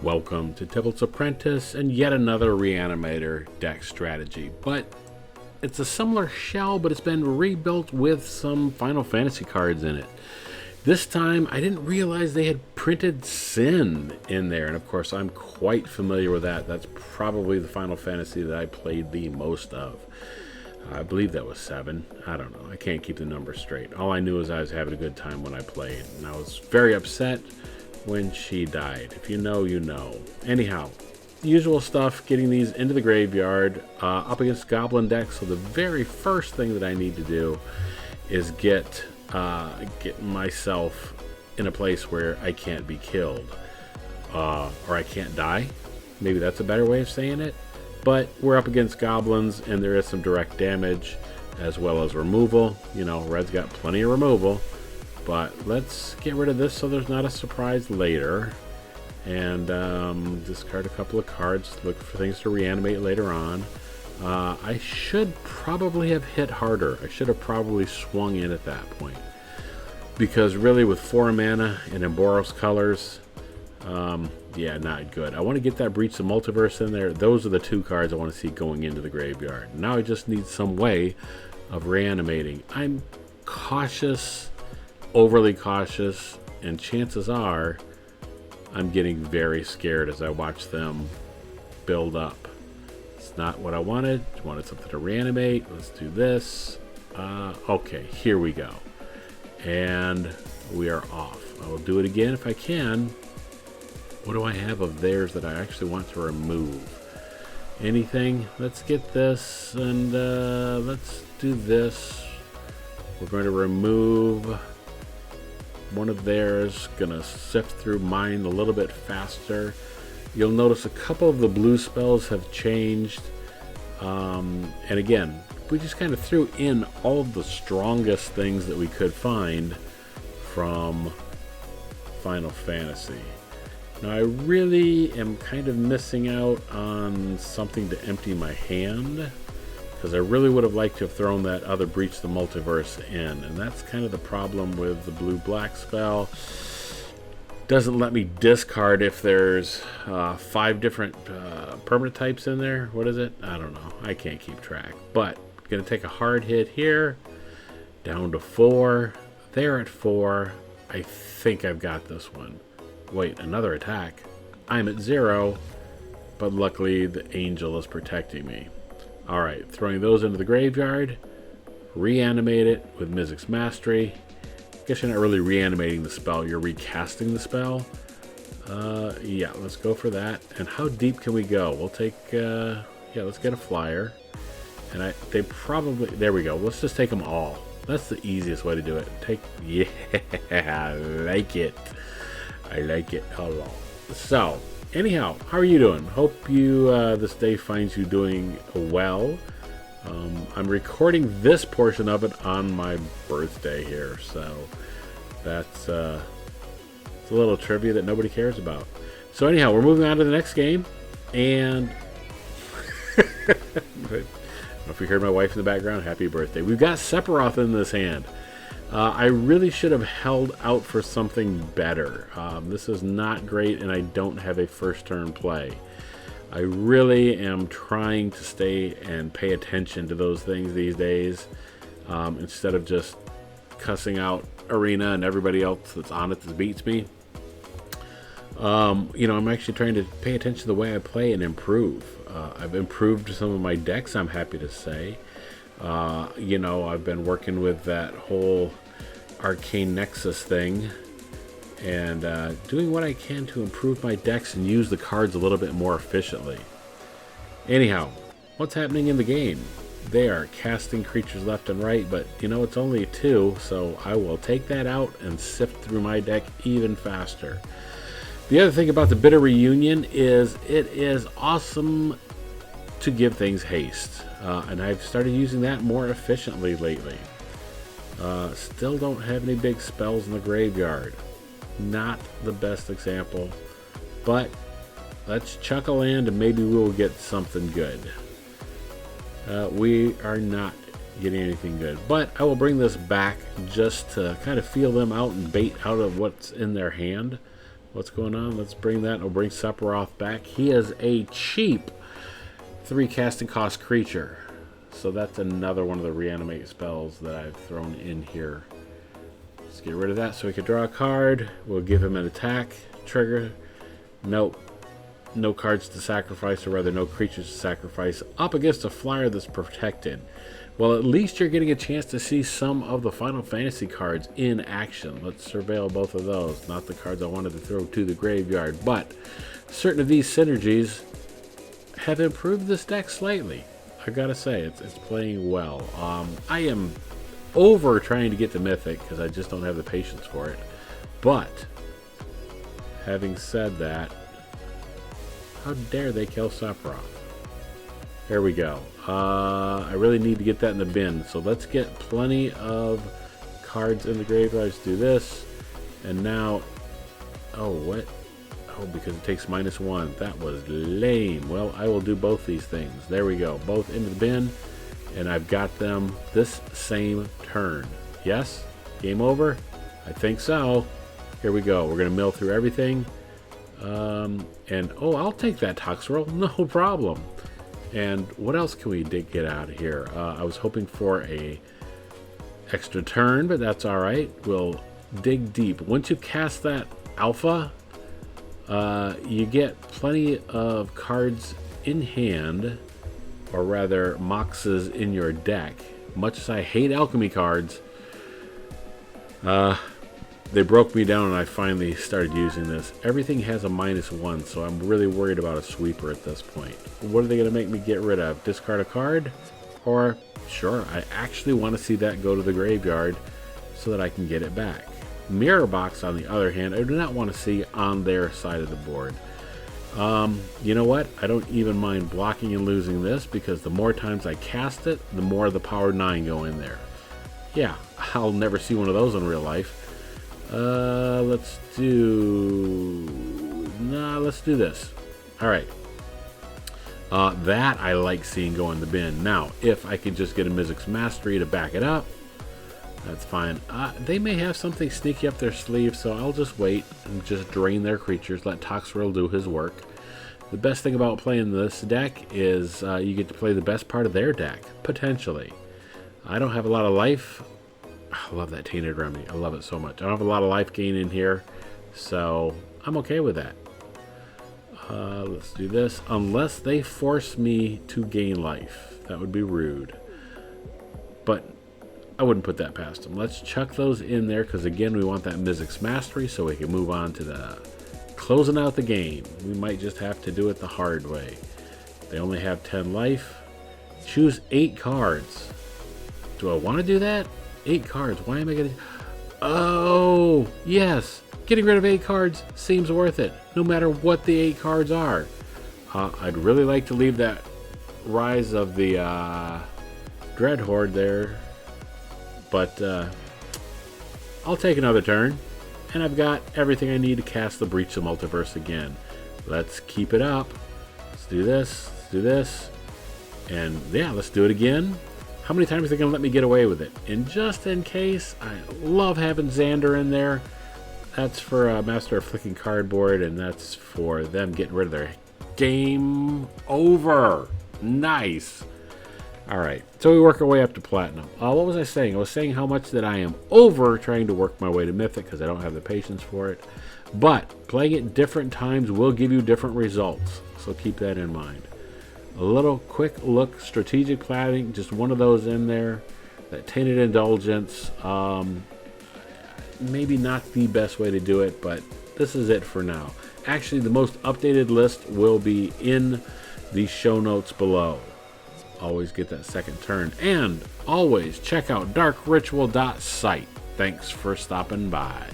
Welcome to Tibble's Apprentice and yet another Reanimator deck strategy. But it's a similar shell, but it's been rebuilt with some Final Fantasy cards in it. This time, I didn't realize they had printed Sin in there. And of course, I'm quite familiar with that. That's probably the Final Fantasy that I played the most of. I believe that was 7. I don't know. I can't keep the numbers straight. All I knew is I was having a good time when I played. And I was very upset when she died. If you know, you know. Anyhow, usual stuff, getting these into the graveyard, up against goblin decks. So the very first thing that I need to do is get myself in a place where I can't be killed. Or I can't die. Maybe that's a better way of saying it. But we're up against goblins, and there is some direct damage, as well as removal. You know, red's got plenty of removal. But let's get rid of this so there's not a surprise later. And discard a couple of cards, look for things to reanimate later on. I should probably have hit harder. I should have probably swung in at that point. Because really with 4 mana and Emboros colors, yeah, not good. I want to get that Breach the Multiverse in there. Those are the 2 cards I want to see going into the graveyard. Now I just need some way of reanimating. I'm cautious, overly cautious, and chances are I'm getting very scared as I watch them build up. It's not what I wanted. I wanted something to reanimate. Let's do this. Okay, here we go. And we are off. I will do it again if I can. What do I have of theirs that I actually want to remove? Anything? Let's get this, and let's do this. We're going to remove one of theirs. Gonna sift through mine a little bit faster. You'll notice a couple of the blue spells have changed. And again, we just kind of threw in all of the strongest things that we could find from Final Fantasy. Now I really am kind of missing out on something to empty my hand, because I really would have liked to have thrown that other Breach the Multiverse in, and that's kind of the problem with the blue-black spell. Doesn't let me discard if there's 5 different permanent types in there. What is it? I don't know. I can't keep track. But gonna take a hard hit here, down to 4. They're at 4. I think I've got this one. Wait, another attack. I'm at 0, but luckily the angel is protecting me. Alright, throwing those into the graveyard. Reanimate it with Mizzix Mastery. I guess you're not really reanimating the spell, you're recasting the spell. Yeah, let's go for that. And how deep can we go? We'll take, yeah, let's get a flyer. And they probably, there we go. Let's just take them all. That's the easiest way to do it. Yeah, I like it. I like it a lot. So, anyhow, how are you doing? Hope you this day finds you doing well. I'm recording this portion of it on my birthday here, so that's it's a little trivia that nobody cares about. So anyhow, we're moving on to the next game, and I don't know if you heard my wife in the background. Happy birthday! We've got Sephiroth in this hand. I really should have held out for something better. This is not great, and I don't have a first turn play. I really am trying to stay and pay attention to those things these days, instead of just cussing out Arena and everybody else that's on it that beats me. You know, I'm actually trying to pay attention to the way I play and improve. I've improved some of my decks, I'm happy to say. You know, I've been working with that whole Arcane Nexus thing and doing what I can to improve my decks and use the cards a little bit more efficiently. Anyhow, what's happening in the game? They are casting creatures left and right, but you know, it's only 2, so I will take that out and sift through my deck even faster. The other thing about the Bitter Reunion is it is awesome to give things haste, and I've started using that more efficiently lately. Still don't have any big spells in the graveyard. Not the best example, but let's chuck a land and maybe we'll get something good. We are not getting anything good, but I will bring this back just to kind of feel them out and bait out of what's in their hand. What's going on? Let's bring that. We'll bring Sephiroth back. He is a cheap 3 casting cost creature. So that's another one of the reanimate spells that I've thrown in here. Let's get rid of that so we can draw a card. We'll give him an attack trigger. Nope. No cards to sacrifice, or rather no creatures to sacrifice, up against a flyer that's protected. Well, at least you're getting a chance to see some of the Final Fantasy cards in action. Let's surveil both of those. Not the cards I wanted to throw to the graveyard, but certain of these synergies have improved this deck slightly. I gotta say, it's playing well. I am over trying to get to Mythic because I just don't have the patience for it. But having said that, how dare they kill Sephiroth? There we go. I really need to get that in the bin. So let's get plenty of cards in the graveyard. Let's do this. And now, oh, what? Oh, because it takes -1. That was lame. Well, I will do both these things. There we go. Both into the bin. And I've got them this same turn. Yes? Game over? I think so. Here we go. We're going to mill through everything. And oh, I'll take that Toxrill, no problem. And what else can we get out of here? I was hoping for a extra turn, but that's all right. We'll dig deep. Once you cast that Alpha, you get plenty of cards in hand, or rather Moxes in your deck. Much as I hate alchemy cards, they broke me down and I finally started using this. Everything has a -1, so I'm really worried about a sweeper at this point. What are they going to make me get rid of? Discard a card? Or, sure, I actually want to see that go to the graveyard so that I can get it back. Mirror Box, on the other hand, I do not want to see on their side of the board. You know what? I don't even mind blocking and losing this, because the more times I cast it, the more the power 9 go in there. Yeah, I'll never see one of those in real life. Let's do this. All right. That I like seeing go in the bin. Now, if I could just get a Mizzix Mastery to back it up, that's fine. They may have something sneaky up their sleeve, so I'll just wait and just drain their creatures, let Toxrill do his work. The best thing about playing this deck is you get to play the best part of their deck, potentially. I don't have a lot of life. I love that Tainted Remedy. I love it so much. I don't have a lot of life gain in here, so I'm okay with that. Let's do this. Unless they force me to gain life. That would be rude. But I wouldn't put that past them. Let's chuck those in there, because again, we want that Mizzix Mastery so we can move on to the closing out the game. We might just have to do it the hard way. They only have 10 life. Choose 8 cards. Do I want to do that? 8 cards. Why am I going to... Oh, yes. Getting rid of 8 cards seems worth it, no matter what the 8 cards are. I'd really like to leave that Rise of the Dread Horde there, but I'll take another turn, and I've got everything I need to cast the Breach the Multiverse again. Let's keep it up. Let's do this. Let's do this. And yeah, let's do it again. How many times are they going to let me get away with it? And just in case, I love having Xander in there. That's for Master of Flicking Cardboard, and that's for them getting rid of their game over. Nice. All right, so we work our way up to Platinum. What was I saying? I was saying how much that I am over trying to work my way to Mythic because I don't have the patience for it. But playing it different times will give you different results, so keep that in mind. A little quick look, strategic planning, just one of those in there. That Tainted Indulgence, maybe not the best way to do it, but this is it for now. Actually, the most updated list will be in the show notes below. Always get that second turn. And always check out darkritual.site. Thanks for stopping by.